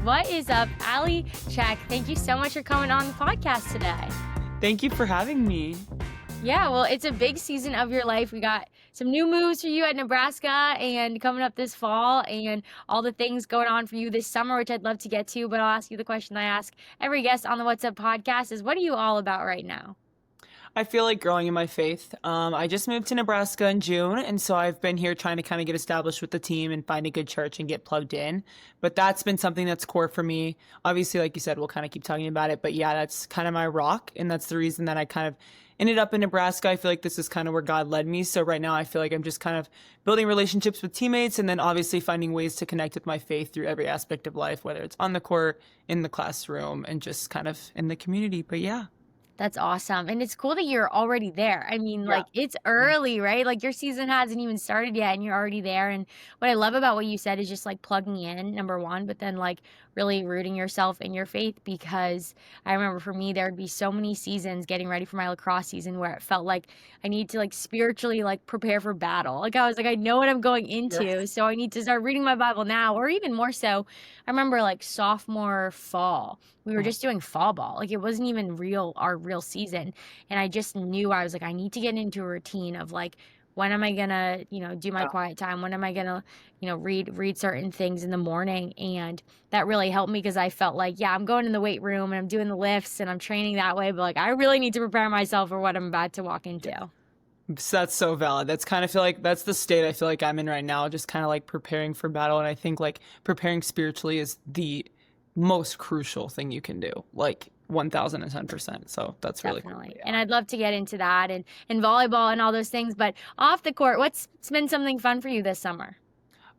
What is up, Allie Sczech? Thank you so much for coming on the podcast today. Thank you for having me. Yeah, well, it's a big season of your life. We got some new moves for you at Nebraska and coming up this fall and all the things going on for you this summer, which I'd love to get to. But I'll ask you the question I ask every guest on the What's Up podcast is, what are you all about right now? I feel like growing in my faith. I just moved to Nebraska in June, and so I've been here trying to kind of get established with the team and find a good church and get plugged in. But that's been something that's core for me. Obviously, like you said, we'll kind of keep talking about it. But yeah, that's kind of my rock, and that's the reason that I kind of ended up in Nebraska. I feel like this is kind of where God led me. So right now I feel like I'm just kind of building relationships with teammates and then obviously finding ways to connect with my faith through every aspect of life, whether it's on the court, in the classroom, and just kind of in the community. But yeah. That's awesome. And it's cool that you're already there. I mean, Yeah. like, it's early, right? Like, your season hasn't even started yet and you're already there. And what I love about what you said is just like plugging in, number one, but then like really rooting yourself in your faith, because I remember for me, there would be so many seasons getting ready for my lacrosse season where it felt like I need to like spiritually like prepare for battle. Like, I was like, I know what I'm going into, so I need to start reading my Bible now. Or even more so, I remember like sophomore fall, we were just doing fall ball. Like, it wasn't even our real season. And I just knew, I was like, I need to get into a routine of like, when am I gonna, do my quiet time? When am I gonna, read certain things in the morning? And that really helped me, because I felt like, yeah, I'm going in the weight room and I'm doing the lifts and I'm training that way, but like, I really need to prepare myself for what I'm about to walk into. That's so valid. That's kind of feel like that's the state I feel like I'm in right now, just kind of like preparing for battle. And I think like preparing spiritually is the most crucial thing you can do, like 1010%. So that's really cool. Definitely. Yeah. And I'd love to get into that and volleyball and all those things. But off the court, what's been something fun for you this summer?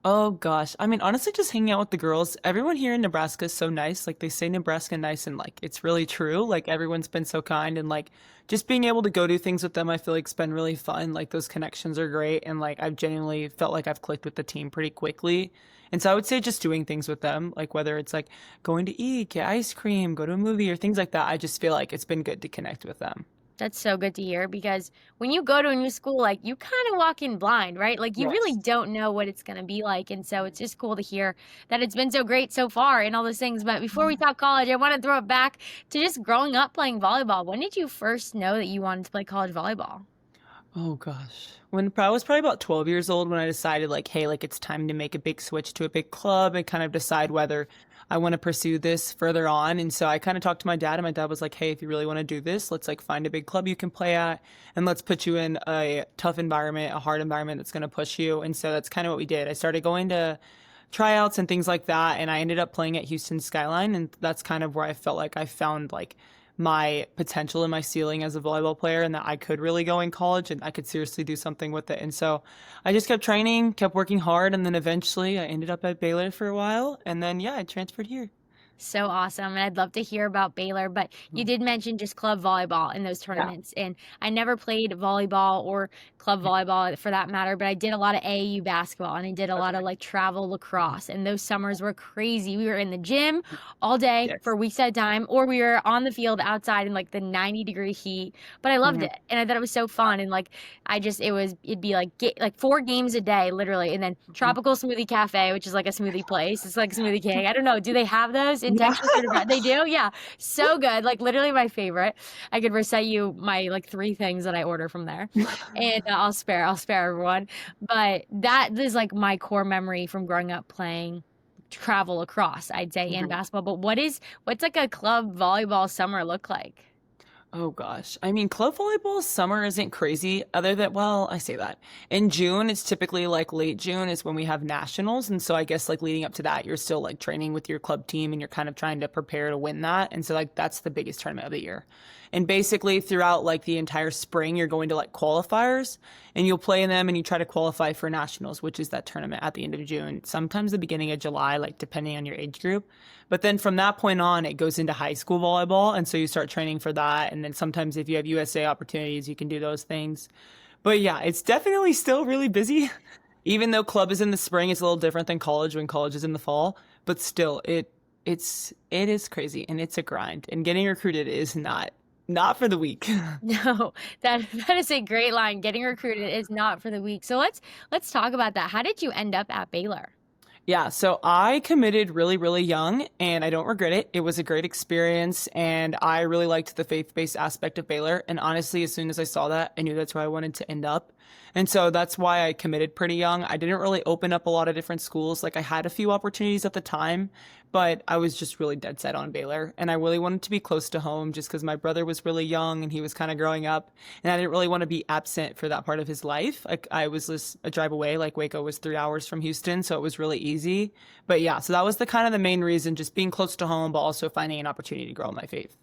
Oh gosh. I mean, honestly, just hanging out with the girls. Everyone here in Nebraska is so nice. Like they say Nebraska nice and like it's really true. Like everyone's been so kind and like just being able to go do things with them, I feel like it's been really fun. Like those connections are great and like I've genuinely felt like I've clicked with the team pretty quickly. And so I would say just doing things with them, like whether it's like going to eat, get ice cream, go to a movie or things like that. I just feel like it's been good to connect with them. That's so good to hear, because when you go to a new school, like, you kind of walk in blind, right? Like, you really Yes. don't know what it's going to be like. And so it's just cool to hear that it's been so great so far and all those things. But before we talk college, I want to throw it back to just growing up playing volleyball. When did you first know that you wanted to play college volleyball? Oh gosh. When I was probably about 12 years old when I decided like, hey, like it's time to make a big switch to a big club and kind of decide whether I want to pursue this further on. And so I kind of talked to my dad and my dad was like, hey, if you really want to do this, let's like find a big club you can play at and let's put you in a tough environment, a hard environment that's going to push you. And so that's kind of what we did. I started going to tryouts and things like that. And I ended up playing at Houston Skyline. And that's kind of where I felt like I found like my potential and my ceiling as a volleyball player and that I could really go in college and I could seriously do something with it. And so I just kept training, kept working hard, and then eventually I ended up at Baylor for a while. And then, yeah, I transferred here. So awesome. And I'd love to hear about Baylor, but you did mention just club volleyball in those tournaments. And I never played volleyball or club volleyball for that matter, but I did a lot of AAU basketball and I did a lot of like travel lacrosse. And those summers were crazy. We were in the gym all day for weeks at a time, or we were on the field outside in like the 90-degree heat. But I loved it. And I thought it was so fun. And like, it'd be like 4 games a day, literally. And then Tropical Smoothie Cafe, which is like a smoothie place. It's like Smoothie King. I don't know. Do they have those in Texas? They do? Yeah. So good. Like literally my favorite. I could recite you my like 3 things that I order from there. And I'll spare everyone. But that is like my core memory from growing up playing travel lacrosse, I'd say, and basketball. But what's like a club volleyball summer look like? Oh gosh. I mean, club volleyball summer isn't crazy other than, well, I say that. In June, it's typically like late June is when we have nationals. And so I guess like leading up to that, you're still like training with your club team and you're kind of trying to prepare to win that. And so like that's the biggest tournament of the year. And basically throughout like the entire spring, you're going to like qualifiers and you'll play in them and you try to qualify for nationals, which is that tournament at the end of June, sometimes the beginning of July, like depending on your age group. But then from that point on, it goes into high school volleyball. And so you start training for that. And then sometimes if you have USA opportunities, you can do those things. But yeah, it's definitely still really busy. Even though club is in the spring, it's a little different than college when college is in the fall. But still, it is crazy and it's a grind. And getting recruited is not for the weak. No, that is a great line. Getting recruited is not for the weak. So let's talk about that. How did you end up at Baylor? Yeah, so I committed really, really young and I don't regret it. It was a great experience and I really liked the faith-based aspect of Baylor. And honestly, as soon as I saw that, I knew that's where I wanted to end up. And so that's why I committed pretty young. I didn't really open up a lot of different schools. Like I had a few opportunities at the time, but I was just really dead set on Baylor. And I really wanted to be close to home just because my brother was really young and he was kind of growing up. And I didn't really want to be absent for that part of his life. Like I was just a drive away, like Waco was 3 hours from Houston. So it was really easy. But yeah, so that was the kind of the main reason, just being close to home, but also finding an opportunity to grow in my faith.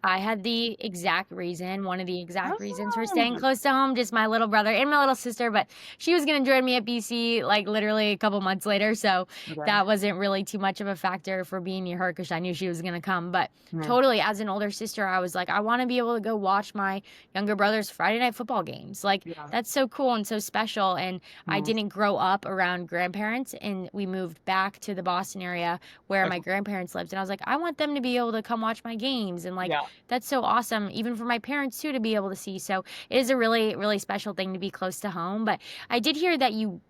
I had the exact reason, one of the exact reasons for staying Oh, close to home, just my little brother and my little sister, but she was going to join me at BC like literally a couple months later. So okay. that wasn't really too much of a factor for being near her because I knew she was going to come. But Mhm. totally, as an older sister, I was like, I want to be able to go watch my younger brother's Friday night football games. Like, Yeah. that's so cool and so special. And I Mhm. didn't grow up around grandparents, and we moved back to the Boston area where my Okay. grandparents lived. And I was like, I want them to be able to come watch my games. And like, Yeah. that's so awesome, even for my parents too, to be able to see. So it is a really, really special thing to be close to home. But I did hear that you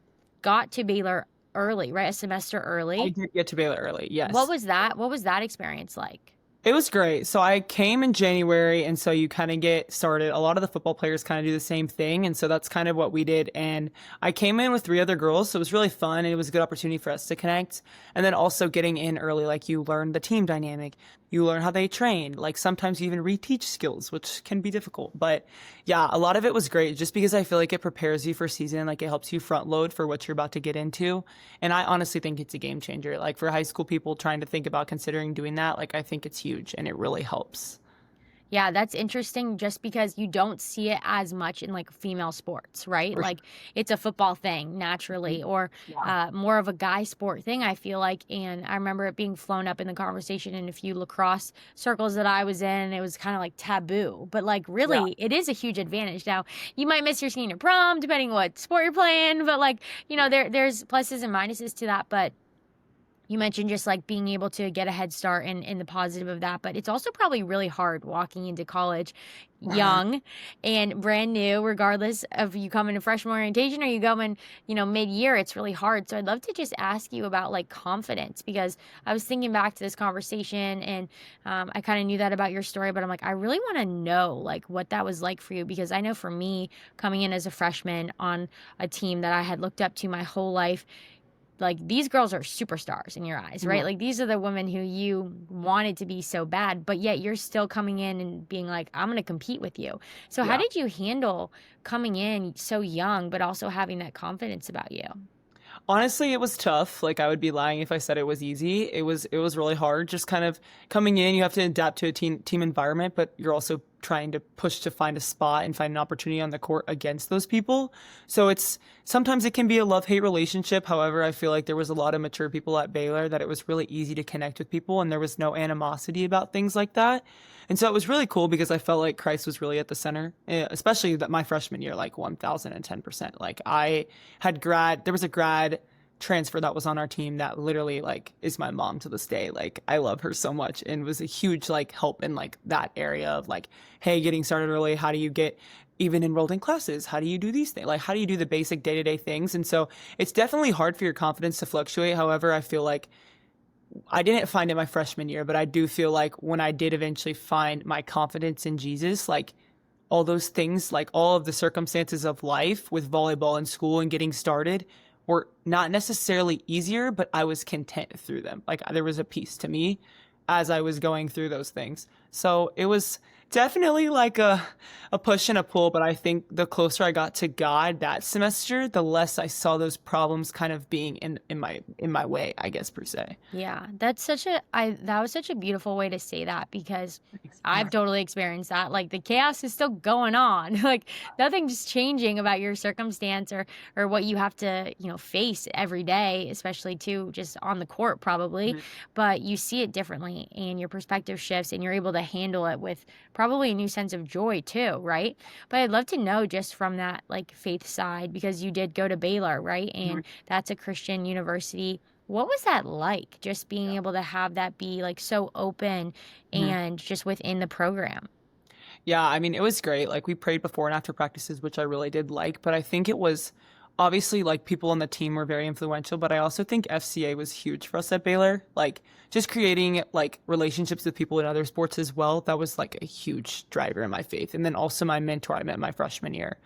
got to Baylor early, right? A semester I early. did get to Baylor early. What Yes. was that? What was that experience like? It was great. So I came in January, and so you kind of get started. A lot of the football players kind of do the same thing, and so that's kind of what we did. And I came in with three other girls, so it was really fun, and it was a good opportunity for us to connect. And then also getting in early, like you learn the team dynamic, you learn how they train. Like sometimes you even reteach skills, which can be difficult. But yeah, a lot of it was great, just because I feel like it prepares you for season, like it helps you front load for what you're about to get into. And I honestly think it's a game changer. Like for high school people trying to think about considering doing that, like I think it's huge and it really helps. Yeah, that's interesting just because you don't see it as much in like female sports, right? For Like it's a football thing sure. naturally, or Yeah. more of a guy sport thing, I feel like. And I remember it being flown up in the conversation in a few lacrosse circles that I was in. It was kind of like taboo, but like Yeah. really, it is a huge advantage. Now, you might miss your senior prom depending what sport you're playing, but like, there's pluses and minuses to that. But you mentioned just like being able to get a head start and the positive of that, but it's also probably really hard walking into college young and brand new, regardless of you coming to freshman orientation or you going, mid-year. It's really hard. So I'd love to just ask you about like confidence, because I was thinking back to this conversation, and I kind of knew that about your story, but I'm like, I really want to know like what that was like for you, because I know for me, coming in as a freshman on a team that I had looked up to my whole life, like these girls are superstars in your eyes, right? Yeah. Like these are the women who you wanted to be so bad, but yet you're still coming in and being like, I'm going to compete with you. So how Yeah. did you handle coming in so young, but also having that confidence about you? Honestly, it was tough. Like I would be lying if I said it was easy. It was really hard. Just kind of coming in, you have to adapt to a team environment, but you're also trying to push to find a spot and find an opportunity on the court against those people. So it's sometimes it can be a love-hate relationship. However, I feel like there was a lot of mature people at Baylor that it was really easy to connect with people and there was no animosity about things like that. And so it was really cool because I felt like Christ was really at the center, especially that my freshman year, like 1010%. Like there was a grad transfer that was on our team that literally like is my mom to this day. Like I love her so much and was a huge like help in like that area of like, hey, getting started early. How do you get even enrolled in classes? How do you do these things? Like how do you do the basic day-to-day things? And so it's definitely hard for your confidence to fluctuate. However, I feel like I didn't find it my freshman year, but I do feel like when I did eventually find my confidence in Jesus, like all those things, like all of the circumstances of life with volleyball and school and getting started were not necessarily easier, but I was content through them. Like there was a peace to me as I was going through those things. So it was definitely like a push and a pull, but I think the closer I got to God that semester, the less I saw those problems kind of being in my way, I guess per se. Yeah, that was such a beautiful way to say that, because Yeah. I've totally experienced that. Like the chaos is still going on. Like nothing's changing about your circumstance or what you have to, face every day, especially too just on the court probably. Mhm. But you see it differently and your perspective shifts and you're able to handle it with probably a new sense of joy too, right? But I'd love to know just from that like faith side, because you did go to Baylor, right? And that's a Christian university. What was that like, just being able to have that be like so open Mhm. and just within the program? Yeah, I mean, it was great. Like we prayed before and after practices, which I really did like, but I think it was obviously like people on the team were very influential, but I also think FCA was huge for us at Baylor. Like just creating like relationships with people in other sports as well. That was like a huge driver in my faith. And then also my mentor I met my freshman year.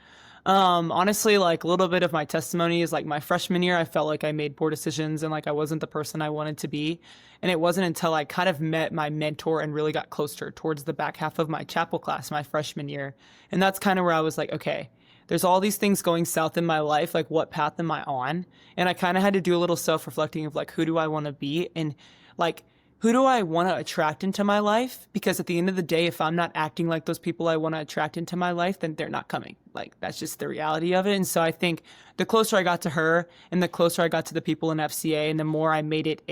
Honestly, like a little bit of my testimony is like my freshman year, I felt like I made poor decisions and like I wasn't the person I wanted to be. And it wasn't until I kind of met my mentor and really got closer towards the back half of my chapel class, my freshman year. And that's kind of where I was like, okay, there's all these things going south in my life. Like, what path am I on? And I kind of had to do a little self reflecting of like, who do I want to be? And like, who do I want to attract into my life? Because at the end of the day, if I'm not acting like those people I want to attract into my life, then they're not coming. Like, that's just the reality of it. And so I think the closer I got to her and the closer I got to the people in FCA and the more I made it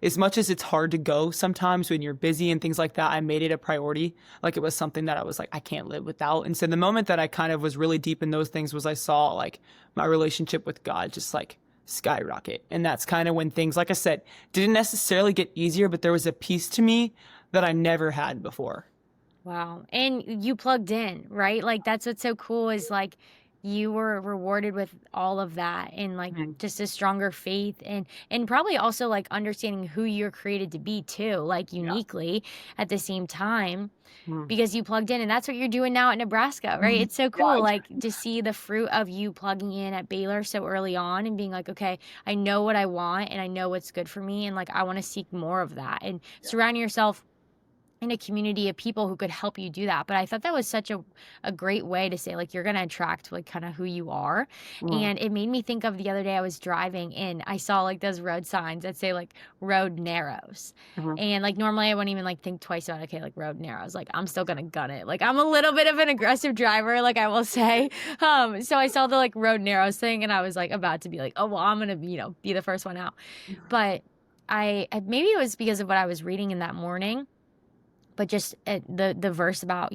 as much as it's hard to go sometimes when you're busy and things like that, I made it a priority. Like it was something that I was like, I can't live without. And so the moment that I kind of was really deep in those things was I saw like my relationship with God just like skyrocket. And that's kind of when things, like I said, didn't necessarily get easier, but there was a piece to me that I never had before. Wow. And you plugged in, right? Like that's what's so cool is like you were rewarded with all of that and like just a stronger faith and probably also like understanding who you're created to be too, like uniquely at the same time because you plugged in and that's what you're doing now at Nebraska, right? It's so cool like to see the fruit of you plugging in at Baylor so early on and being like, okay, I know what I want and I know what's good for me and like I want to seek more of that and surround yourself in a community of people who could help you do that. But I thought that was such a great way to say, like, you're going to attract, like, kind of who you are. And it made me think of the other day I was driving and I saw, like, those road signs that say, like, road narrows. And, like, normally I wouldn't even, like, think twice about, okay, like, road narrows. Like, I'm still going to gun it. Like, I'm a little bit of an aggressive driver, like, I will say. So I saw the, like, road narrows thing and I was, like, about to be like, oh, well, I'm going to, be the first one out. But maybe it was because of what I was reading in that morning. But just the verse about,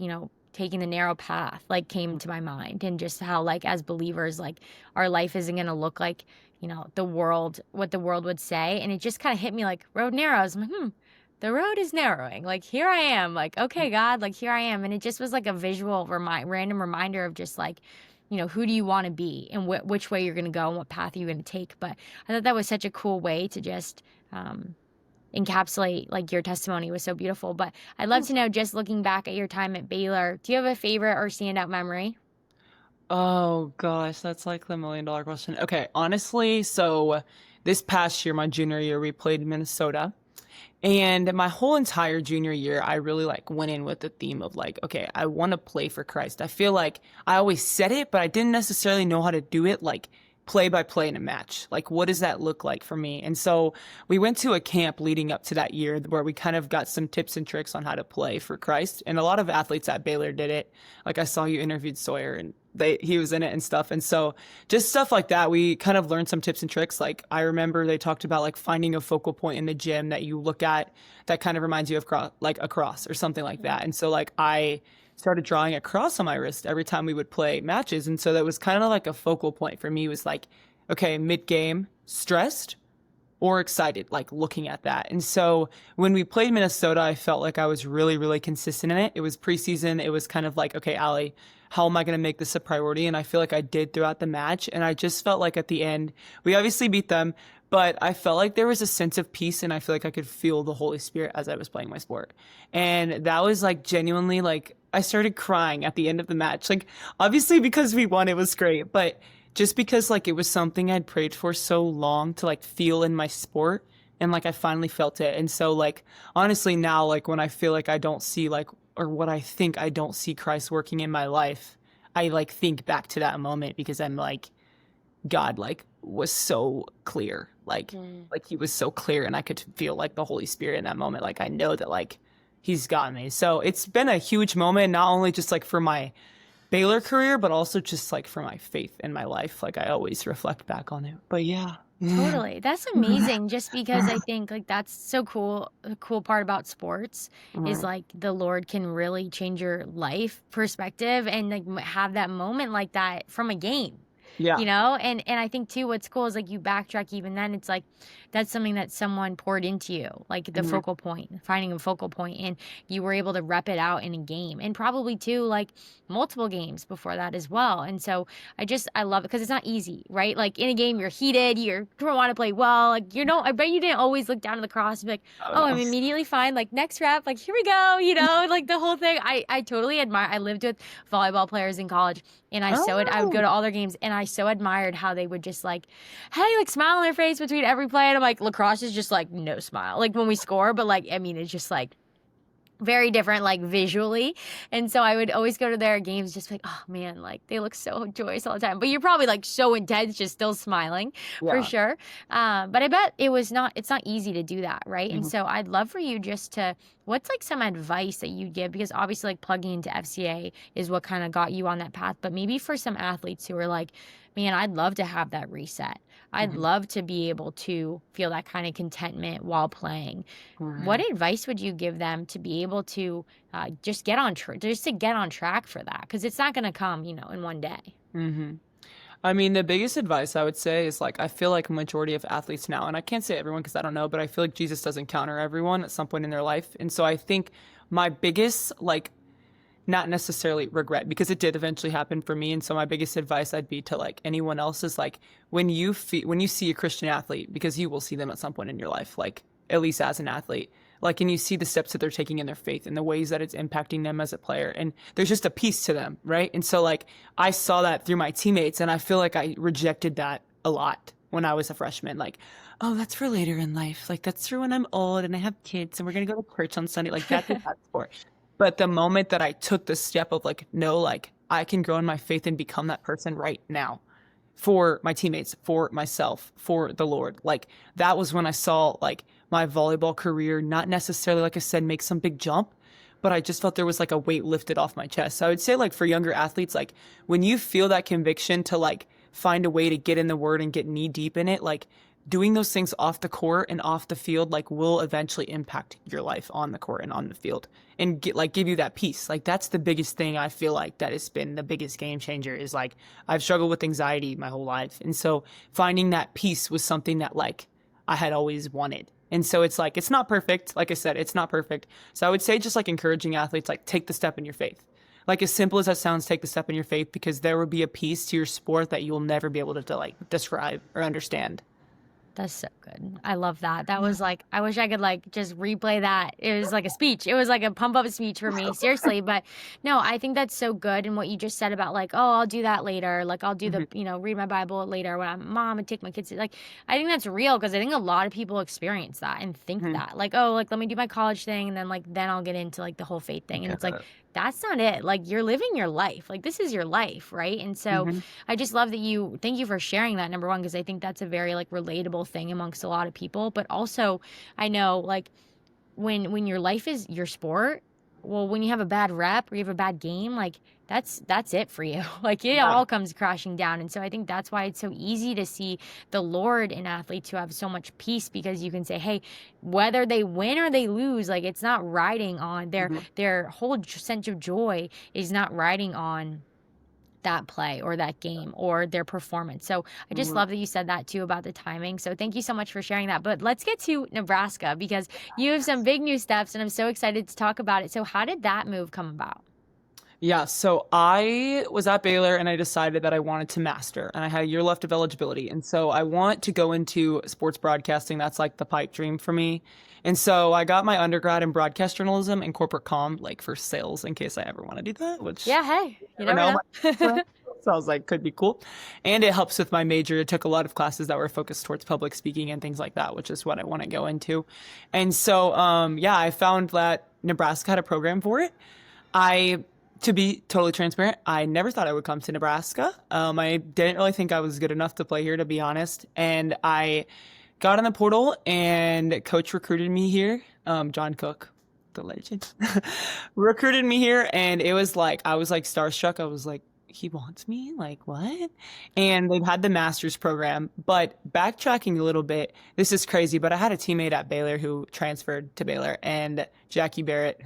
taking the narrow path, like, came to my mind. And just how, like, as believers, like, our life isn't going to look like, what the world would say. And it just kind of hit me like, road narrows. I'm like, the road is narrowing. Like, here I am. Like, okay, God, like, here I am. And it just was like a visual random reminder of just like, who do you want to be and which way you're going to go and what path you're going to take. But I thought that was such a cool way to just encapsulate like your testimony was so beautiful. But I'd love to know, just looking back at your time at Baylor, do you have a favorite or standout memory? Oh gosh, that's like the $1,000,000 question. Okay, honestly, so this past year, my junior year, we played Minnesota. And my whole entire junior year, I really like went in with the theme of like, okay, I want to play for Christ. I feel like I always said it, but I didn't necessarily know how to do it like play by play in a match. Like, what does that look like for me? And so we went to a camp leading up to that year where we kind of got some tips and tricks on how to play for Christ. And a lot of athletes at Baylor did it. Like I saw you interviewed Sawyer and he was in it and stuff. And so just stuff like that, we kind of learned some tips and tricks. Like I remember they talked about like finding a focal point in the gym that you look at that kind of reminds you of like a cross or something like that. And so like I started drawing a cross on my wrist every time we would play matches. And so that was kind of like a focal point for me, was like, okay, mid-game, stressed or excited, like looking at that. And so when we played Minnesota, I felt like I was really, really consistent in it. It was preseason. It was kind of like, okay, Allie, how am I going to make this a priority? And I feel like I did throughout the match. And I just felt like at the end, we obviously beat them, but I felt like there was a sense of peace and I feel like I could feel the Holy Spirit as I was playing my sport. And that was like genuinely like, I started crying at the end of the match. Like obviously because we won, it was great, but just because like it was something I'd prayed for so long to like feel in my sport. And like I finally felt it. And so like honestly now, like when I feel like I don't see like, or what I think I don't see Christ working in my life, I like think back to that moment because I'm like, God like was so clear. Like he was so clear and I could feel like the Holy Spirit in that moment. Like I know that like he's got me. So it's been a huge moment, not only just like for my Baylor career, but also just like for my faith in my life. Like I always reflect back on it. But yeah. Totally. That's amazing. Just because I think like that's so cool. The cool part about sports is like the Lord can really change your life perspective and like have that moment like that from a game. Yeah. you know? And I think too, what's cool is like you backtrack even then, it's like that's something that someone poured into you, like the Mhm. focal point, finding a focal point, and you were able to rep it out in a game, and probably too like multiple games before that as well. And so I love it because it's not easy, right? Like in a game, you're heated, you don't want to play well, like I bet you didn't always look down at the cross and be like, Oh oh, no. I'm immediately fine, like next rep, like here we go, like the whole thing. I totally admire. I lived with volleyball players in college, and I would go Oh. to all their games, and I so admired how they would just like, hey, like smile on their face between every play. And I'm like, lacrosse is just like no smile, like when we score, but like, I mean, it's just like very different, like visually. And so I would always go to their games, just like, oh man, like they look so joyous all the time. But you're probably like so intense, just still smiling for Yeah. sure. But I bet it's not easy to do that, right? And Mhm. so I'd love for you just to, what's like some advice that you'd give? Because obviously, like plugging into FCA is what kind of got you on that path. But maybe for some athletes who are like, man, I'd love to have that reset. I'd Mhm. love to be able to feel that kind of contentment while playing. What Right. advice would you give them to be able to just get on just to get on track for that? Because it's not going to come, in one day. Mhm. I mean, the biggest advice I would say is like I feel like a majority of athletes now, and I can't say everyone because I don't know, but I feel like Jesus does encounter everyone at some point in their life. And so I think my biggest like not necessarily regret because it did eventually happen for me. And so my biggest advice I'd be to like anyone else is like when you see a Christian athlete, because you will see them at some point in your life, like at least as an athlete, like and you see the steps that they're taking in their faith and the ways that it's impacting them as a player. And there's just a piece to them, right? And so like I saw that through my teammates and I feel like I rejected that a lot when I was a freshman. Like, oh, that's for later in life. Like that's for when I'm old and I have kids and we're gonna go to church on Sunday. Like that's what that's for. But the moment that I took the step of like, no, like I can grow in my faith and become that person right now for my teammates, for myself, for the Lord. Like that was when I saw like my volleyball career, not necessarily, like I said, make some big jump, but I just felt there was like a weight lifted off my chest. So I would say like for younger athletes, like when you feel that conviction to like find a way to get in the word and get knee deep in it, like doing those things off the court and off the field like will eventually impact your life on the court and on the field and give you that peace. Like that's the biggest thing I feel like that has been the biggest game changer is like I've struggled with anxiety my whole life. And so finding that peace was something that like I had always wanted. And so it's like it's not perfect. Like I said, it's not perfect. So I would say just like encouraging athletes like take the step in your faith. Like as simple as that sounds, take the step in your faith because there will be a piece to your sport that you'll never be able to like describe or understand. That's so good. I love that. That was like, I wish I could like just replay that. It was like a speech. It was like a pump up speech for me, seriously. But no, I think that's so good. And what you just said about like, oh, I'll do that later. Like I'll do Mhm. read my Bible later when I'm mom and take my kids. Like, I think that's real because I think a lot of people experience that and think Mhm. that like, oh, like let me do my college thing. And then I'll get into like the whole faith thing. And it's like, that's not it. Like you're living your life. Like this is your life. Right. And so Mhm. I just love that thank you for sharing that, number one, because I think that's a very like relatable thing amongst a lot of people. But also, I know like when your life is your sport, well, when you have a bad rep or you have a bad game, like that's it for you. Like it Yeah. all comes crashing down. And so I think that's why it's so easy to see the Lord in athletes who have so much peace because you can say, hey, whether they win or they lose, like it's not riding on Mhm. their whole sense of joy is not riding on that play or that game or their performance. So I just Mhm. love that you said that too about the timing. So thank you so much for sharing that. But let's get to Nebraska because you have some big new steps and I'm so excited to talk about it. So how did that move come about? Yeah, so I was at Baylor and I decided that I wanted to master and I had a year left of eligibility. And so I want to go into sports broadcasting. That's like the pipe dream for me. And so I got my undergrad in broadcast journalism and corporate comm, like for sales in case I ever want to do that, which Yeah, hey, you never never know. know. So I was like, could be cool. And it helps with my major. It took a lot of classes that were focused towards public speaking and things like that, which is what I want to go into. And so, yeah, I found that Nebraska had a program for it. To be totally transparent, I never thought I would come to Nebraska. I didn't really think I was good enough to play here, to be honest. And I got in the portal, and coach recruited me here. John Cook, the legend, recruited me here, and it was like I was like starstruck. I was like, he wants me? Like, what? And they've had the master's program. But backtracking a little bit, this is crazy, but I had a teammate at Baylor who transferred to Baylor, and Jackie Barrett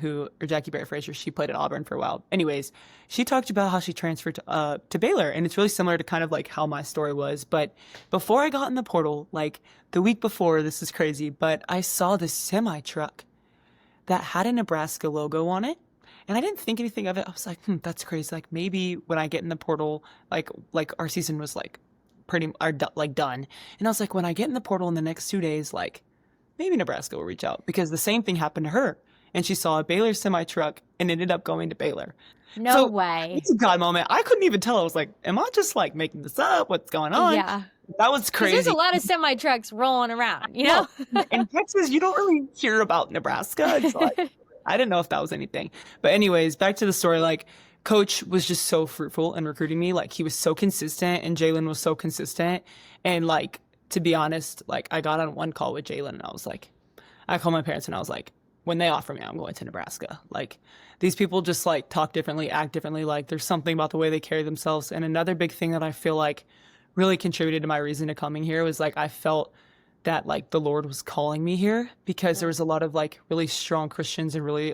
Fraser, she played at Auburn for a while. Anyways, she talked about how she transferred to Baylor, and it's really similar to kind of like how my story was. But before I got in the portal, like the week before, this is crazy, but I saw this semi truck that had a Nebraska logo on it. And I didn't think anything of it. I was like, that's crazy. Like maybe when I get in the portal, like our season was like done. And I was like, when I get in the portal in the next 2 days, like maybe Nebraska will reach out, because the same thing happened to her. And she saw a Baylor semi truck and ended up going to Baylor. No way. It's a God moment. I couldn't even tell. I was like, am I just like making this up? What's going on? Yeah. That was crazy. There's a lot of semi trucks rolling around, you know? In Texas, you don't really hear about Nebraska. It's like, I didn't know if that was anything. But anyways, back to the story. Like, Coach was just so fruitful in recruiting me. Like, he was so consistent, and Jalen was so consistent. And like, to be honest, like I got on one call with Jalen, and I called my parents, and I was like, when they offer me, I'm going to Nebraska. Like, these people just like talk differently, act differently. Like, there's something about the way they carry themselves. And another big thing that I feel like really contributed to my reason to coming here was like, I felt that like the Lord was calling me here, because there was a lot of like really strong Christians and really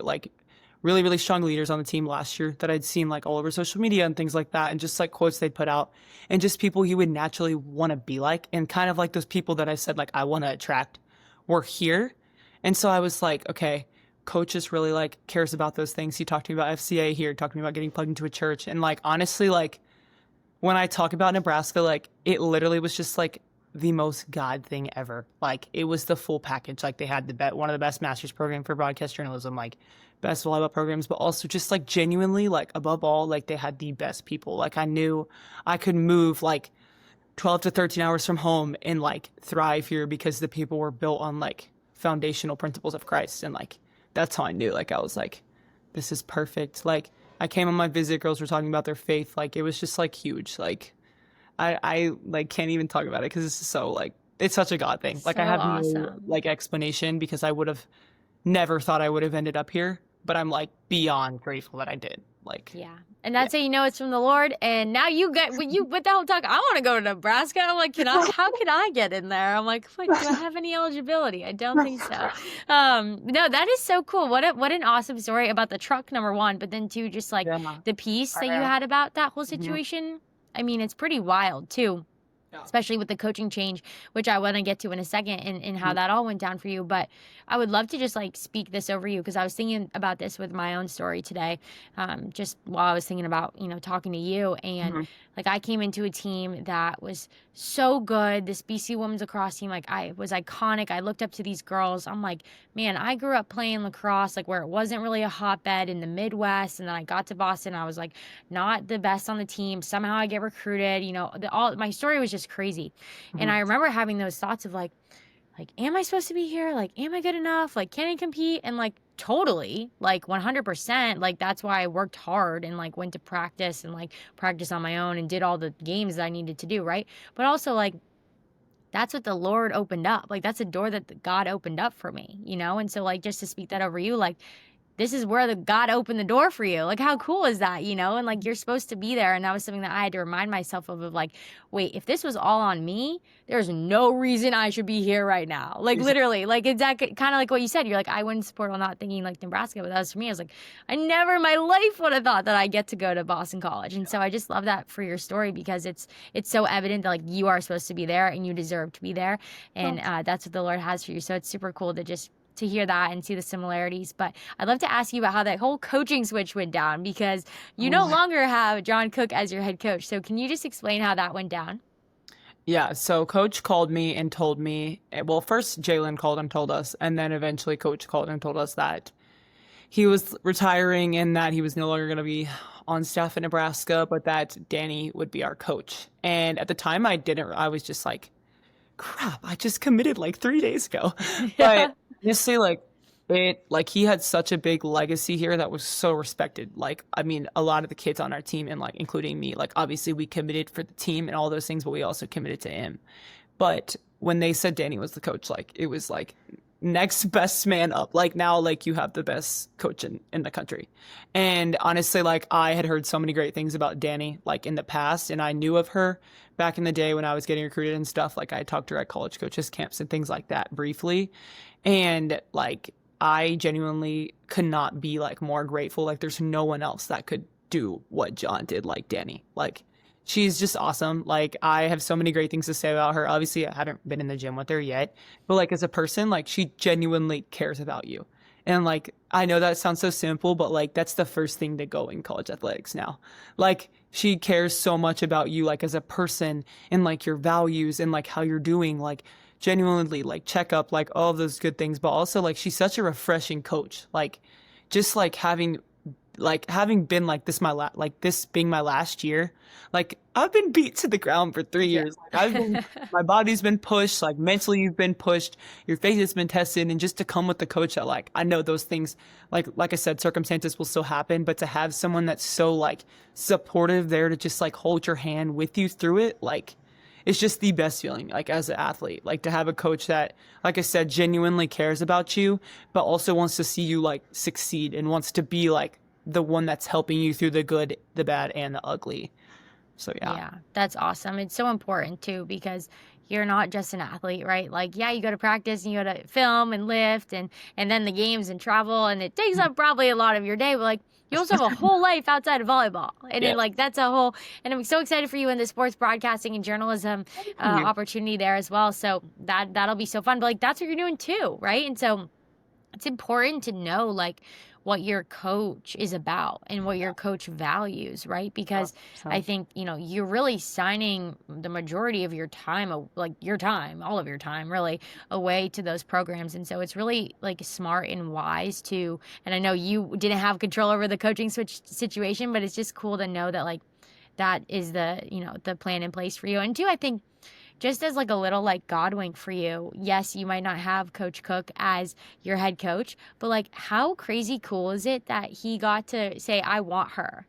strong leaders on the team last year that I'd seen like all over social media and things like that, and just like quotes they'd put out, and just people you would naturally want to be like, and kind of like those people that I said like I want to attract were here. And so I was like, okay, Coach just really like cares about those things. He talked to me about FCA here, talked to me about getting plugged into a church, and like honestly, like when I talk about Nebraska, like it literally was just like the most God thing ever. Like, it was the full package. Like, they had one of the best master's program for broadcast journalism, like best volleyball programs, but also just like genuinely, like above all, like they had the best people. Like, I knew I could move like 12 to 13 hours from home and like thrive here, because the people were built on like foundational principles of Christ. And like, that's how I knew. Like, I was like, this is perfect. Like, I came on my visit, girls were talking about their faith. Like, it was just like huge. Like, I like can't even talk about it, because it's so like, it's such a God thing. Like, I have no like explanation, because I would have never thought I would have ended up here, but I'm like beyond grateful that I did. Like, yeah. And that's how you know it's from the Lord. And now you get with the whole talk, I want to go to Nebraska. I'm like, how can I get in there? I'm like, wait, do I have any eligibility? I don't think so. No, that is so cool. What an awesome story about the truck, number one, but then two, just like the peace that you had about that whole situation. I mean, it's pretty wild too. Especially with the coaching change, which I want to get to in a second, and how that all went down for you. But I would love to just like speak this over you, because I was thinking about this with my own story today, just while I was thinking about, talking to you. And like, I came into a team that was so good. This BC women's lacrosse team, like, I was iconic. I looked up to these girls. I'm like, man, I grew up playing lacrosse, like where it wasn't really a hotbed in the Midwest. And then I got to Boston. I was like, not the best on the team. Somehow I get recruited, my story was just crazy. And I remember having those thoughts of like, am I supposed to be here? Like, am I good enough? Like, can I compete? And like, totally, like 100%. Like, that's why I worked hard and like went to practice and like practice on my own and did all the games that I needed to do. Right. But also, like, that's what the Lord opened up. Like, that's a door that God opened up for me, And so like, just to speak that over you, like, this is where God opened the door for you. Like, how cool is that, And like, you're supposed to be there. And that was something that I had to remind myself of like, wait, if this was all on me, there's no reason I should be here right now. Like, literally, like, exactly, kind of like what you said. You're like, I wouldn't support, not thinking like Nebraska, but that was for me. I was like, I never in my life would have thought that I get to go to Boston College. And so I just love that for your story, because it's so evident that like you are supposed to be there and you deserve to be there. And that's what the Lord has for you. So it's super cool to hear that and see the similarities. But I'd love to ask you about how that whole coaching switch went down, because you no longer have John Cook as your head coach. So can you just explain how that went down? Yeah, so Coach called me and told me, well, first Jalen called and told us, and then eventually Coach called and told us that he was retiring and that he was no longer going to be on staff in Nebraska, but that Danny would be our coach. And at the time I was just like, crap, I just committed like 3 days ago. But honestly, like he had such a big legacy here that was so respected. Like, I mean, a lot of the kids on our team, and like including me, like obviously we committed for the team and all those things, but we also committed to him. But when they said Danny was the coach, like it was like next best man up. Like now, like you have the best coach in the country. And honestly, like I had heard so many great things about Danny, like in the past, and I knew of her back in the day when I was getting recruited and stuff. Like I talked to her at college coaches camps and things like that briefly. And like I genuinely could not be like more grateful. Like there's no one else that could do what John did like Danny. Like she's just awesome. Like I have so many great things to say about her. Obviously, I haven't been in the gym with her yet, but like as a person, like she genuinely cares about you. And like I know that sounds so simple, but like that's the first thing to go in college athletics now. Like she cares so much about you like as a person and like your values and like how you're doing, like genuinely like check up like all of those good things, but also like she's such a refreshing coach. Like just like having been like this like this being my last year, like I've been beat to the ground for 3 years. Like I've been my body's been pushed, like mentally you've been pushed, your faith has been tested, and just to come with the coach that like I know those things like I said, circumstances will still happen, but to have someone that's so like supportive there to just like hold your hand with you through it, like it's just the best feeling like as an athlete, like to have a coach that like I said genuinely cares about you but also wants to see you like succeed and wants to be like the one that's helping you through the good, the bad, and the ugly. So yeah. Yeah, that's awesome. It's so important too because you're not just an athlete, right? Like, yeah, you go to practice and you go to film and lift and then the games and travel and it takes up probably a lot of your day, but like you also have a whole life outside of volleyball. And Yeah. it, like that's a whole and I'm so excited for you in the sports broadcasting and journalism opportunity there as well. So that'll be so fun. But like that's what you're doing too, right? And so it's important to know like what your coach is about and what your coach values, right? Because I think, you're really signing the majority of your time, like your time, all of your time really away to those programs. And so it's really like smart and wise to, and I know you didn't have control over the coaching switch situation, but it's just cool to know that like that is the plan in place for you. And two, I think just as like a little like God wink for you, yes, you might not have Coach Cook as your head coach, but like how crazy cool is it that he got to say, I want her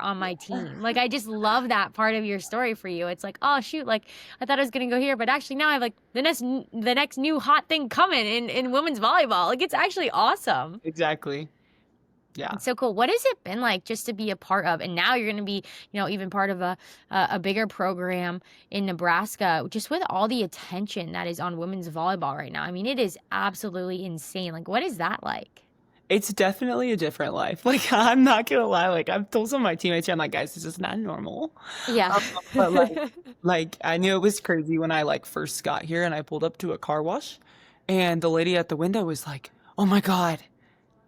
on my team. Like I just love that part of your story for you. It's like, oh shoot, like I thought I was gonna go here, but actually now I have like the next new hot thing coming in women's volleyball. Like it's actually awesome. Exactly. Yeah. It's so cool. What has it been like just to be a part of? And now you're going to be, even part of a bigger program in Nebraska, just with all the attention that is on women's volleyball right now. I mean, it is absolutely insane. Like, what is that like? It's definitely a different life. Like, I'm not gonna lie. Like, I've told some of my teammates, I'm like, guys, this is not normal. Yeah. But like, I knew it was crazy when I like first got here and I pulled up to a car wash, and the lady at the window was like, "Oh my God,"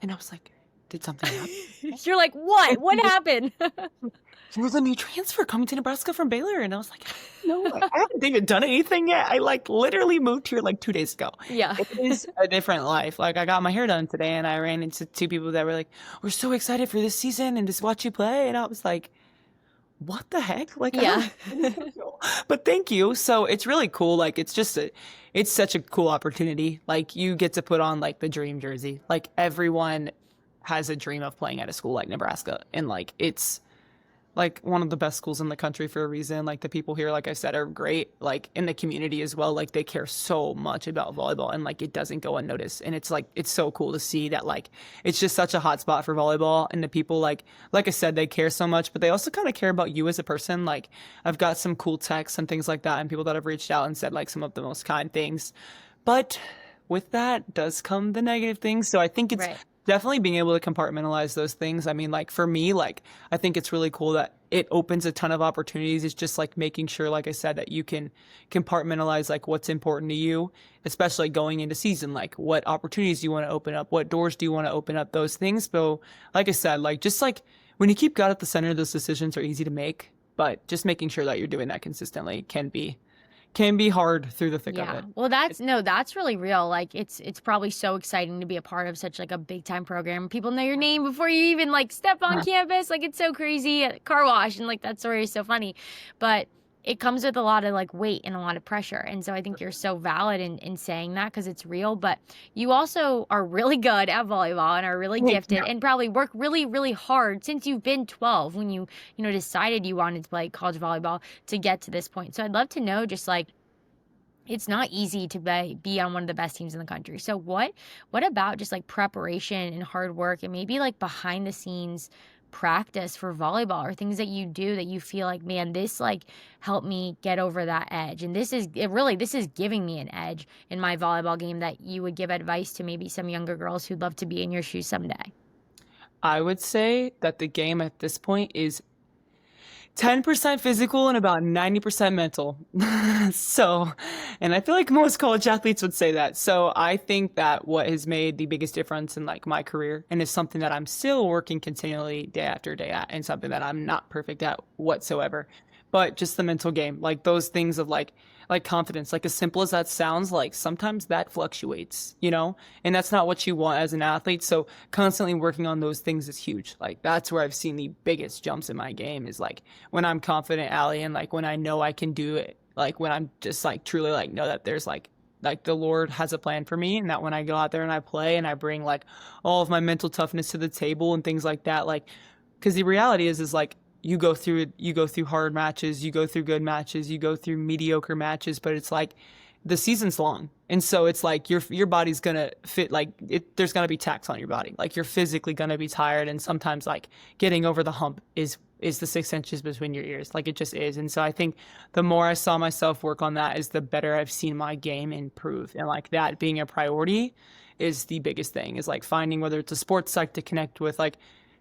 and I was like, "Did something happen?" You're like, what? What happened? There was a new transfer coming to Nebraska from Baylor, and I was like, no, I haven't even done anything yet. I like literally moved here like 2 days ago. Yeah. It is a different life. Like I got my hair done today, and I ran into two people that were like, "We're so excited for this season and just watch you play," and I was like, what the heck? Like, Yeah. but thank you. So it's really cool. Like, it's such a cool opportunity. Like, you get to put on like the dream jersey. Like, everyone has a dream of playing at a school like Nebraska, and like it's like one of the best schools in the country for a reason. Like the people here, like I said, are great. Like in the community as well, like they care so much about volleyball, and like it doesn't go unnoticed. And it's like it's so cool to see that like it's just such a hot spot for volleyball, and the people like I said, they care so much, but they also kind of care about you as a person. Like I've got some cool texts and things like that, and people that have reached out and said like some of the most kind things. But with that does come the negative things. So I think it's Right. definitely being able to compartmentalize those things. I mean, like for me, like I think it's really cool that it opens a ton of opportunities. It's just like making sure, like I said, that you can compartmentalize like what's important to you, especially going into season, like what opportunities do you want to open up? What doors do you want to open up? Those things. So like I said, like just like when you keep God at the center, those decisions are easy to make, but just making sure that you're doing that consistently can be hard through the thick of it. Well, that's really real. Like it's probably so exciting to be a part of such like a big time program. People know your name before you even like step on campus. Like it's so crazy. Car wash and like that story is so funny. But it comes with a lot of like weight and a lot of pressure. And so I think you're so valid in saying that because it's real. But you also are really good at volleyball and are really gifted and probably work really, really hard since you've been 12 when you decided you wanted to play college volleyball to get to this point. So I'd love to know just like it's not easy to be on one of the best teams in the country. So what about just like preparation and hard work and maybe like behind the scenes practice for volleyball or things that you do that you feel like, man, this like helped me get over that edge. And this is giving me an edge in my volleyball game that you would give advice to maybe some younger girls who'd love to be in your shoes someday. I would say that the game at this point is 10% physical and about 90% mental. So, and I feel like most college athletes would say that. So I think that what has made the biggest difference in like my career and is something that I'm still working continually day after day at and something that I'm not perfect at whatsoever, but just the mental game, like those things of like confidence, like as simple as that sounds, like sometimes that fluctuates, you know, and that's not what you want as an athlete. So constantly working on those things is huge. Like that's where I've seen the biggest jumps in my game is like when I'm confident, Allie, and like when I know I can do it, like when I'm just like truly like know that there's like the Lord has a plan for me and that when I go out there and I play and I bring like all of my mental toughness to the table and things like that, like because the reality is like you go through hard matches, you go through good matches, you go through mediocre matches, but it's like the season's long. And so it's like your body's gonna fit like there's gonna be tax on your body. Like you're physically gonna be tired and sometimes like getting over the hump is the 6 inches between your ears. Like it just is. And so I think the more I saw myself work on that is the better I've seen my game improve. And like that being a priority is the biggest thing is like finding whether it's a sports psych to connect with like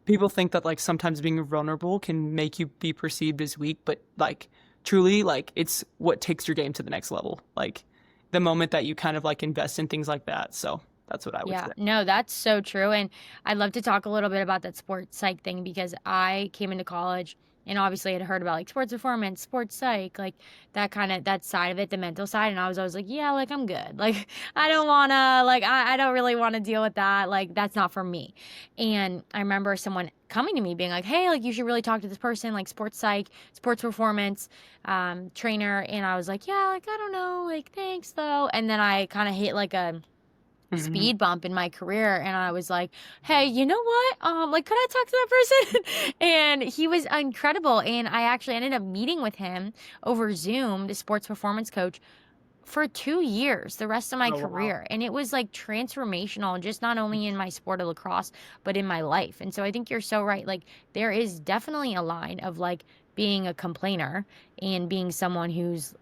people think that like sometimes being vulnerable can make you be perceived as weak, but like truly like it's what takes your game to the next level. Like the moment that you kind of like invest in things like that. So that's what I would Yeah, say. no, that's so true. And I'd love to talk a little bit about that sports psych thing because I came into college and obviously had heard about like sports performance, sports psych, like that side of it, the mental side. And I was always like, yeah, like I'm good. Like I don't wanna, like I don't really wanna deal with that. Like that's not for me. And I remember someone coming to me being like, hey, like you should really talk to this person, like sports psych, sports performance trainer. And I was like, yeah, like I don't know, like thanks though. And then I kind of hit like a Hmm. speed bump in my career and I was like, hey, you know what, like could I talk to that person? And he was incredible and I actually ended up meeting with him over Zoom, the sports performance coach, for 2 years, the rest of my Oh, wow. career. And it was like transformational, just not only in my sport of lacrosse, but in my life. And so I think you're so right. Like there is definitely a line of like being a complainer and being someone who's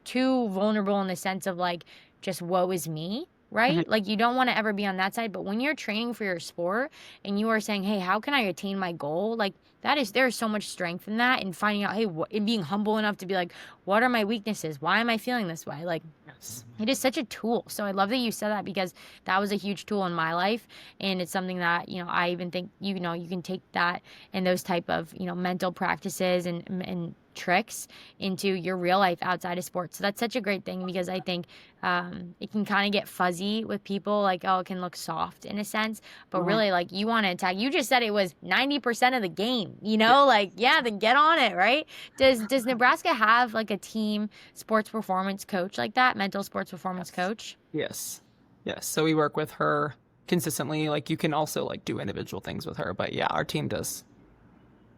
too vulnerable in the sense of like just woe is me. Mhm. Right? Like you don't want to ever be on that side, but when you're training for your sport and you are saying, "Hey, how can I attain my goal?" Like there's so much strength in that and finding out, hey, and being humble enough to be like, what are my weaknesses? Why am I feeling this way? Like Yes. it is such a tool. So I love that you said that because that was a huge tool in my life. And it's something that, I even think, you can take that and those type of, mental practices and tricks into your real life outside of sports. So that's such a great thing because I think it can kind of get fuzzy with people like, oh, it can look soft in a sense, but Mhm. really like you want to attack. You just said it was 90% of the game, Yeah. like, yeah, then get on it, right? Does Nebraska have like a team sports performance coach like that, mental sports performance Yes. coach? Yes. Yes. So we work with her consistently. Like you can also like do individual things with her, but yeah, our team does.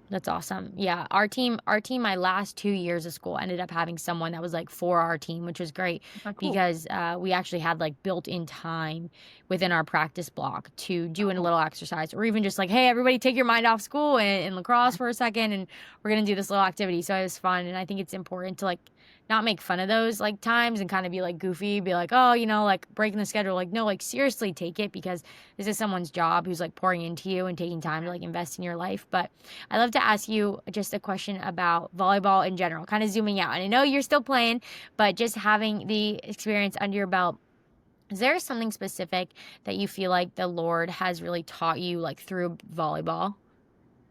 That's awesome. Yeah, our team, my last 2 years of school ended up having someone that was like for our team, which was great Oh, cool. because we actually had like built-in time within our practice block to do a Oh, little exercise, or even just like, hey, everybody, take your mind off school and lacrosse for a second, and we're gonna do this little activity. So it was fun, and I think it's important to like not make fun of those like times and kind of be like goofy, be like, oh, like breaking the schedule. Like, no, like seriously take it because this is someone's job who's like pouring into you and taking time to like invest in your life. But I'd love to ask you just a question about volleyball in general, kind of zooming out. And I know you're still playing, but just having the experience under your belt, is there something specific that you feel like the Lord has really taught you like through volleyball?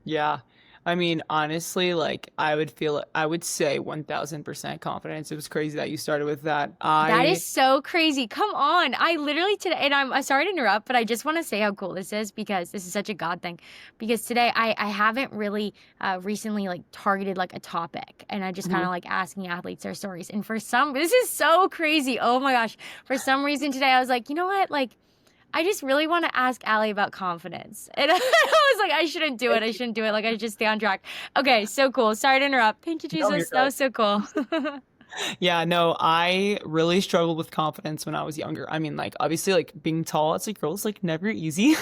yeah. I mean, honestly, like I would say 1000% confidence. It was crazy that you started with that. That is so crazy. Come on. I literally today, and I'm sorry to interrupt, but I just want to say how cool this is because this is such a God thing. Because today I haven't really recently like targeted like a topic and I just kind Mhm. of like asking athletes their stories. And this is so crazy. Oh my gosh. For some reason today I was like, you know what? Like, I just really want to ask Allie about confidence. And I was like, I shouldn't do it. I shouldn't do it. Like, I just stay on track. Okay, so cool. Sorry to interrupt. Thank you, No, you're Jesus. That good. was so cool. Yeah, no, I really struggled with confidence when I was younger. I mean, like, obviously, like, being tall as a girl is, like, never easy.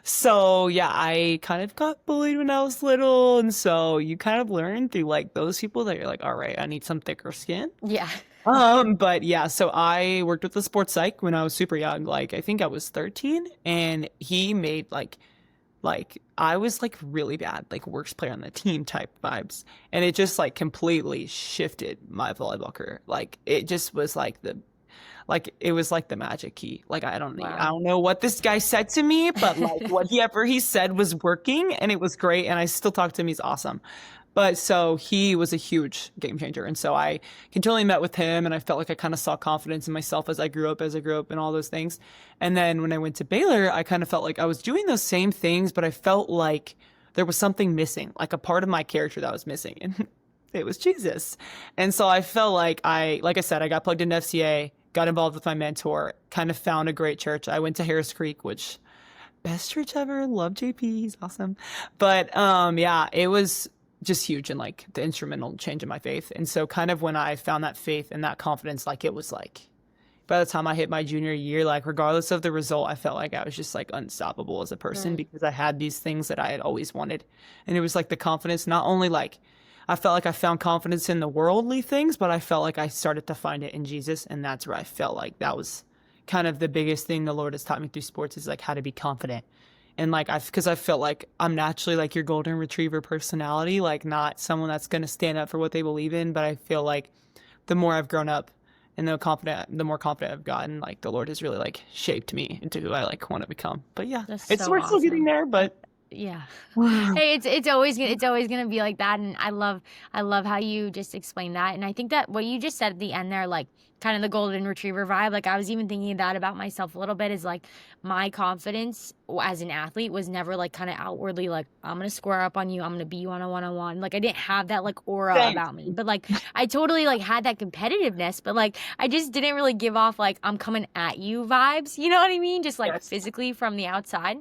So, yeah, I kind of got bullied when I was little. And so you kind of learn through, like, those people that you're like, all right, I need some thicker skin. Yeah. But yeah, so I worked with the sports psych when I was super young. Like, I think I was 13, and he made like I was like really bad, like worst player on the team type vibes. And it just like completely shifted my volleyball career. Like it just was like it was like the magic key. Like I Wow. don't know what this guy said to me, but like whatever he said was working and it was great. And I still talk to him. He's awesome. But so he was a huge game changer. And so I continually met with him and I felt like I kind of saw confidence in myself as I grew up and all those things. And then when I went to Baylor, I kind of felt like I was doing those same things, but I felt like there was something missing, like a part of my character that was missing. And it was Jesus. And so I felt like like I said, I got plugged into FCA, got involved with my mentor, kind of found a great church. I went to Harris Creek, which best church ever. Love JP. He's awesome. But yeah, it was just huge and like the instrumental change in my faith. And so kind of when I found that faith and that confidence, like it was like by the time I hit my junior year, like regardless of the result, I felt like I was just like unstoppable as a person Mm. because I had these things that I had always wanted. And it was like the confidence, not only like I felt like I found confidence in the worldly things, but I felt like I started to find it in Jesus. And that's where I felt like that was kind of the biggest thing the Lord has taught me through sports is like how to be confident. And like because I felt like I'm naturally like your golden retriever personality, like not someone that's going to stand up for what they believe in. But I feel like the more I've grown up and the more confident I've gotten, like the Lord has really like shaped me into who I like want to become. But yeah, That's it's so we're still getting awesome. there, but Yeah. wow. Hey, it's always gonna be like that, and I love how you just explained that, and I think that what you just said at the end there, like kind of the golden retriever vibe, like I was even thinking that about myself a little bit, is like my confidence as an athlete was never like kind of outwardly like I'm gonna square up on you, I'm gonna beat you on a one-on-one, like I didn't have that like aura Same. about me, but like I totally like had that competitiveness, but like I just didn't really give off like I'm coming at you vibes, you know what I mean? Just like Yes. physically from the outside,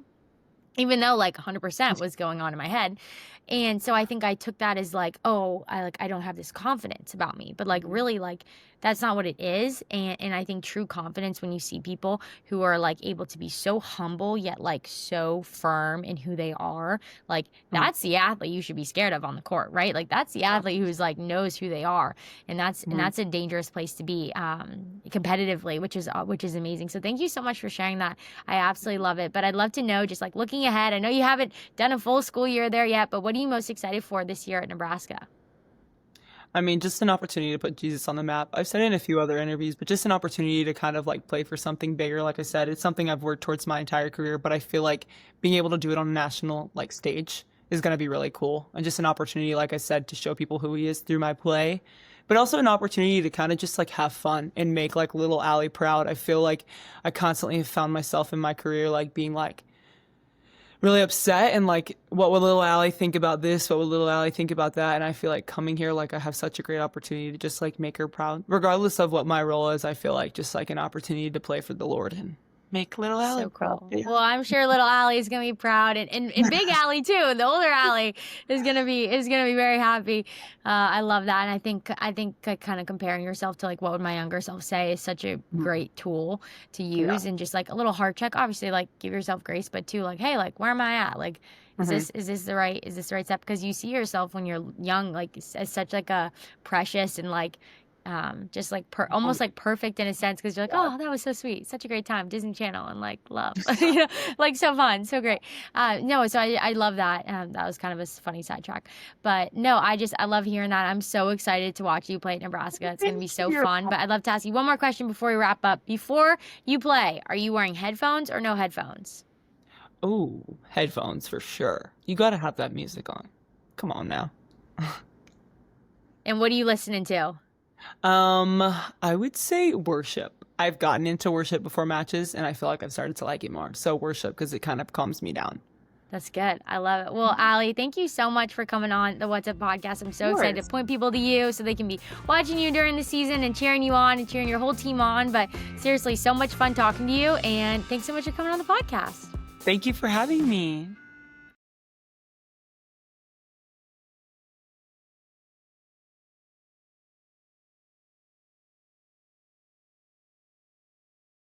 even though like 100% was going on in my head. And so I think I took that as like, oh, I don't have this confidence about me, but like really like that's not what it is. And I think true confidence, when you see people who are like able to be so humble yet like so firm in who they are, like Mm, that's the athlete you should be scared of on the court, right? Like that's the yeah. athlete who's like knows who they are. And that's and Mm. that's a dangerous place to be competitively, which is amazing. So thank you so much for sharing that. I absolutely love it. But I'd love to know, just like looking ahead, I know you haven't done a full school year there yet, but what are you most excited for this year at Nebraska? I mean, just an opportunity to put Jesus on the map. I've said it in a few other interviews, but just an opportunity to kind of like play for something bigger. Like I said, it's something I've worked towards my entire career, but I feel like being able to do it on a national like stage is going to be really cool. And just an opportunity, like I said, to show people who he is through my play, but also an opportunity to kind of just like have fun and make like little Allie proud. I feel like I constantly have found myself in my career like being like, really upset and like what would little Allie think about this, what would little Allie think about that. And I feel like coming here, like I have such a great opportunity to just like make her proud regardless of what my role is. I feel like just like an opportunity to play for the Lord and make little Allie So proud. cool. Yeah. Well, I'm sure little Allie is gonna be proud, and big Allie too. The older Allie is gonna be very happy. I love that, and I think kind of comparing yourself to like what would my younger self say is such a Mhm. great tool to Yeah. use, and just like a little heart check. Obviously, like give yourself grace, but too like, hey, like where am I at? Like, Mhm. is this the right step? Because you see yourself when you're young, like as such like a precious and like just like almost like perfect in a sense, because you're like, Yeah. oh, that was so sweet, such a great time, Disney Channel, and like love, you know, like so fun, so great. No, so I love that. That was kind of a funny sidetrack, but no, I love hearing that. I'm so excited to watch you play at Nebraska. It's gonna be Thank so you. fun. But I'd love to ask you one more question before we wrap up. Before you play, are you wearing headphones or no headphones? Oh, headphones for sure. You got to have that music on. Come on now. And what are you listening to? Um, I would say worship. I've gotten into worship before matches and I feel like I've started to like it more. So worship because it kind of calms me down. That's good. I love it. Well, Allie, thank you so much for coming on the What's Up podcast. I'm so Of excited to course. point people to you so they can be watching you during the season and cheering you on and cheering your whole team on. But seriously, so much fun talking to you. And thanks so much for coming on the podcast. Thank you for having me.